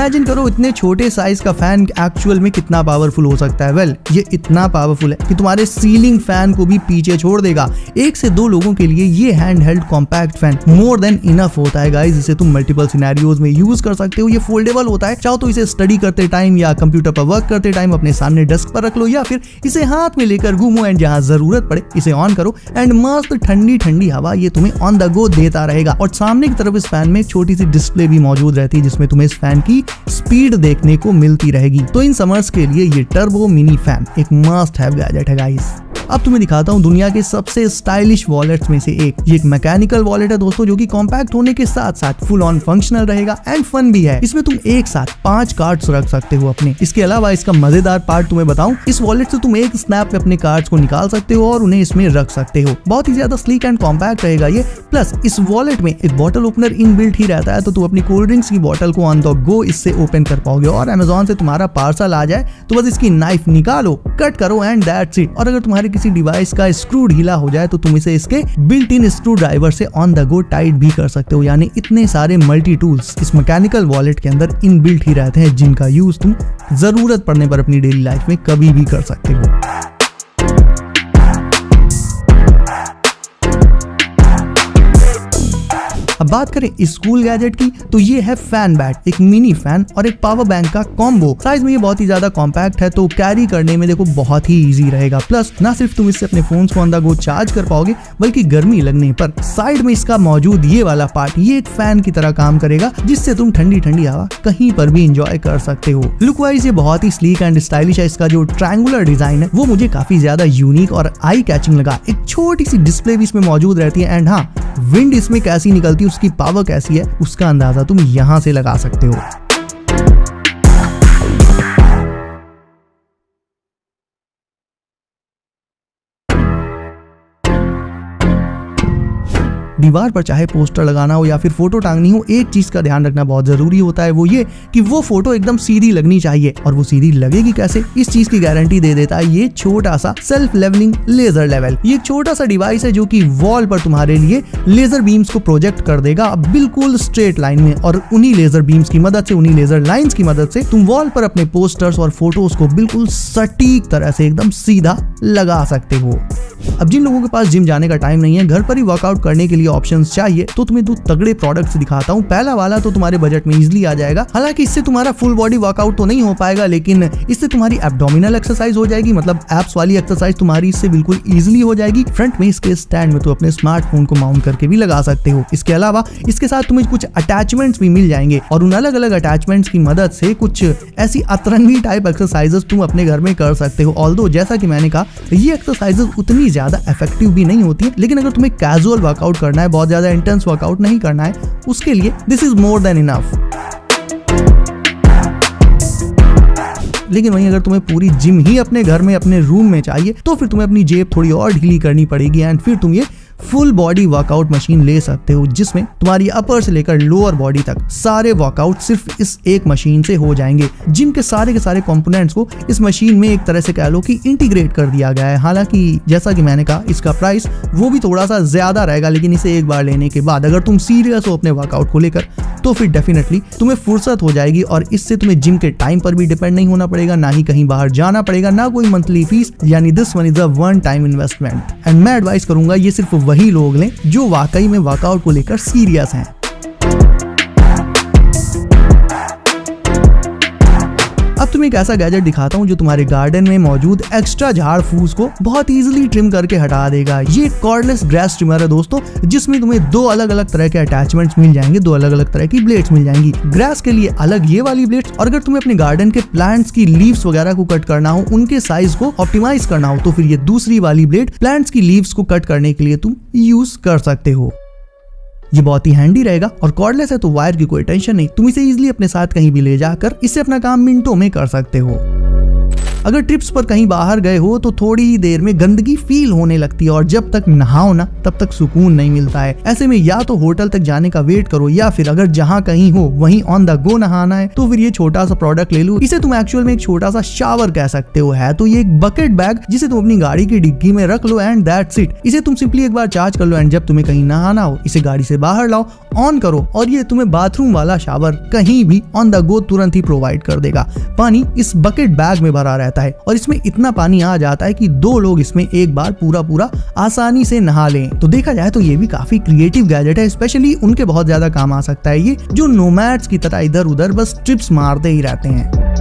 Imagine करो इतने छोटे साइज का फैन एक्चुअल में कितना पावरफुल हो सकता है। वेल, ये इतना पावरफुल है कि तुम्हारे सीलिंग फैन को भी पीछे छोड़ देगा। 1 से 2 लोगों के लिए ये hand held compact fan more than enough होता है गाइस। इसे तुम मल्टीपल सिनेरियोज में यूज कर सकते हो। ये फोल्डेबल होता है, चाहो तो इसे स्टडी करते टाइम या कंप्यूटर पर वर्क करते टाइम अपने सामने डेस्क पर रख लो, या फिर इसे हाथ में लेकर घूमो एंड जहां जरूरत पड़े इसे ऑन करो एंड मस्त ठंडी ठंडी हवा ये तुम्हें ऑन द गो देता रहेगा। और सामने की तरफ इस फैन में एक छोटी सी डिस्प्ले भी मौजूद रहती है जिसमें तुम्हें इस फैन की स्पीड देखने को मिलती रहेगी। तो इन समर्स के लिए ये टर्बो मिनी फैन एक मस्ट हैव गैजेट है गाइस। अब तुम्हें दिखाता हूँ दुनिया के सबसे स्टाइलिश वॉलेट्स में से एक। ये एक मैकेनिकल वॉलेट है दोस्तों, जो कि कॉम्पैक्ट होने के साथ साथ फुल ऑन फंक्शनल रहेगा एंड फन भी है। इसमें तुम एक साथ 5 कार्ड्स रख सकते हो अपने। इसके अलावा इसका मजेदार पार्ट तुम्हें बताऊं, इस वॉलेट से तुम एक स्नैप में अपने कार्ड्स को निकाल सकते हो और उन्हें इसमें रख सकते हो। बहुत ही ज्यादा स्लीक एंड कॉम्पैक्ट रहेगा ये। प्लस इस वॉलेट में एक बॉटल ओपनर इनबिल्ट ही रहता है, तो तुम अपनी कोल्ड ड्रिंक्स की बॉटल को ऑन द गो इससे ओपन कर पाओगे। और अमेज़न से तुम्हारा पार्सल आ जाए तो बस इसकी नाइफ निकालो, कट करो एंड दैट्स इट। और अगर तुम्हारे किसी डिवाइस का स्क्रू ढीला हो जाए तो तुम इसे इसके बिल्ट इन स्क्रू ड्राइवर से ऑन द गो टाइट भी कर सकते हो। यानी इतने सारे मल्टी टूल्स इस मैकेनिकल वॉलेट के अंदर इनबिल्ट ही रहते हैं, जिनका यूज तुम जरूरत पड़ने पर अपनी डेली लाइफ में कभी भी कर सकते हो। अब बात करें स्कूल गैजेट की, तो ये है फैन बैट, एक मिनी फैन और एक पावर बैंक का कॉम्बो। साइज में ये बहुत ही ज्यादा कॉम्पैक्ट है, तो कैरी करने में देखो बहुत ही इजी रहेगा। प्लस ना सिर्फ तुम इससे अपने फोन्स को ऑन द गो चार्ज कर पाओगे, बल्कि गर्मी लगने पर साइड में इसका मौजूद ये वाला पार्ट ये एक फैन की तरह काम करेगा, जिससे तुम ठंडी ठंडी हवा कहीं पर भी इंजॉय कर सकते हो। लुक वाइज ये बहुत ही स्लीक एंड स्टाइलिश है। इसका जो ट्रायंगुलर डिजाइन है वो मुझे काफी ज्यादा यूनिक और आई कैचिंग लगा। एक छोटी सी डिस्प्ले भी इसमें मौजूद रहती है एंड हाँ, विंड इसमें कैसी निकलती है, उसकी पावर कैसी है, उसका अंदाजा तुम यहां से लगा सकते हो। दीवार पर चाहे पोस्टर लगाना हो या फिर फोटो टांगनी हो, एक चीज का ध्यान रखना बहुत जरूरी होता है, वो ये कि वो फोटो एकदम सीधी लगनी चाहिए। और वो सीधी लगेगी कैसे, इस चीज की गारंटी दे देता है ये छोटा सा सेल्फ लेवलिंग लेजर लेवल। ये छोटा सा डिवाइस है जो कि वॉल पर तुम्हारे लिए लेजर बीम्स को प्रोजेक्ट कर देगा बिल्कुल स्ट्रेट लाइन में, और उन्हीं लेजर बीम्स की मदद से, उन्हीं लेजर लाइंस की मदद से तुम वॉल पर अपने पोस्टर्स और फोटोज को बिल्कुल सटीक तरह से एकदम सीधा लगा सकते हो। अब जिन लोगों के पास जिम जाने का टाइम नहीं है, घर पर ही वर्कआउट करने के लिए ऑप्शंस चाहिए, तो तुम्हें 2 तगड़े प्रोडक्ट्स दिखाता हूँ। पहला वाला तो तुम्हारे बजट में इजीली आ जाएगा। हालांकि इससे तुम्हारा फुल बॉडी वर्कआउट तो नहीं हो पाएगा, लेकिन इससे तुम्हारी एब्डोमिनल एक्सरसाइज हो जाएगी, मतलब एब्स वाली एक्सरसाइज तुम्हारी इससे बिल्कुल इजीली हो जाएगी। फ्रंट में इसके स्टैंड में तो अपने स्मार्टफोन को माउंट करके भी लगा सकते हो। इसके अलावा इसके साथ तुम्हें कुछ अटैचमेंट्स भी मिल जाएंगे, और उन अलग अलग अटैचमेंट्स की मदद से कुछ ऐसी अतरंगी टाइप एक्सरसाइजेस तुम अपने घर में कर सकते हो। ऑल्दो जैसा कि मैंने कहा, ये एक्सरसाइजेस उतनी ज्यादा इफेक्टिव भी नहीं होती है, लेकिन अगर तुम्हें कैजुअल वर्कआउट करना है, बहुत ज्यादा इंटेंस वर्कआउट नहीं करना है, उसके लिए this is more than enough. लेकिन वहीं अगर तुम्हें पूरी जिम ही अपने घर में अपने रूम में चाहिए, तो फिर तुम्हें अपनी जेब थोड़ी और ढीली करनी पड़ेगी एंड फिर तुम ये फुल बॉडी वर्कआउट मशीन ले सकते हो, जिसमें तुम्हारी अपर से लेकर लोअर बॉडी तक सारे वर्कआउट सिर्फ इस एक मशीन से हो जाएंगे। जिम के सारे कंपोनेंट्स को इस मशीन में एक तरह से कह लो कि इंटीग्रेट कर दिया गया है। हालांकि जैसा कि मैंने कहा, इसका प्राइस वो भी थोड़ा सा ज्यादा रहेगा, लेकिन इसे एक बार लेने के बाद अगर तुम सीरियस हो अपने वर्कआउट को लेकर, तो फिर डेफिनेटली तुम्हें फुर्सत हो जाएगी और इससे तुम्हें जिम के टाइम पर भी डिपेंड नहीं होना पड़ेगा, ना ही कहीं बाहर जाना पड़ेगा, ना कोई मंथली फीस। यानी this one is a one time investment. And मैं एडवाइस करूंगा ये सिर्फ वही लोग लें जो वाकई में वर्कआउट को लेकर सीरियस हैं। अब तुम्हें एक ऐसा गैजेट दिखाता हूं जो तुम्हारे गार्डन में मौजूद एक्स्ट्रा झाड़ फूस को बहुत इजीली ट्रिम करके हटा देगा। ये कॉर्डलेस ग्रास ट्रिमर है दोस्तों, जिसमें तुम्हें 2 अलग अलग तरह के अटैचमेंट्स मिल जाएंगे, 2 अलग अलग तरह की ब्लेड्स मिल जाएंगी। ग्रास के लिए अलग ये वाली ब्लेड्स, और अगर तुम्हें अपने गार्डन के प्लांट्स की लीव्स वगैरह को कट करना हो, उनके साइज को ऑप्टिमाइज करना हो, तो फिर ये दूसरी वाली ब्लेड प्लांट्स की लीव्स को कट करने के लिए तुम यूज कर सकते हो। ये बहुत ही हैंडी रहेगा और कॉर्डलेस है, तो वायर की कोई टेंशन नहीं। तुम इसे इजीली अपने साथ कहीं भी ले जाकर इससे अपना काम मिनटों में कर सकते हो। अगर ट्रिप्स पर कहीं बाहर गए हो तो थोड़ी ही देर में गंदगी फील होने लगती है और जब तक नहाओ ना तब तक सुकून नहीं मिलता है। ऐसे में या तो होटल तक जाने का वेट करो या फिर अगर जहां कहीं हो वहीं ऑन द गो नहाना है तो फिर ये छोटा सा प्रोडक्ट ले लो। इसे तुम एक्चुअल में एक छोटा सा शावर कह सकते हो। है तो ये एक बकेट बैग जिसे तुम अपनी गाड़ी की डिग्गी में रख लो एंड दैट्स इट। इसे तुम सिंपली एक बार चार्ज कर लो एंड जब तुम्हें कहीं नहाना हो इसे गाड़ी से बाहर लाओ, ऑन करो और ये तुम्हें बाथरूम वाला शावर कहीं भी ऑन द गो तुरंत ही प्रोवाइड कर देगा। पानी इस बकेट बैग में भरा रहता है और इसमें इतना पानी आ जाता है कि 2 लोग इसमें एक बार पूरा आसानी से नहा लें। तो देखा जाए तो ये भी काफी क्रिएटिव गैजेट है, स्पेशली उनके बहुत ज्यादा काम आ सकता है ये जो नोमैड्स की तरह इधर उधर बस ट्रिप्स मारते ही रहते हैं।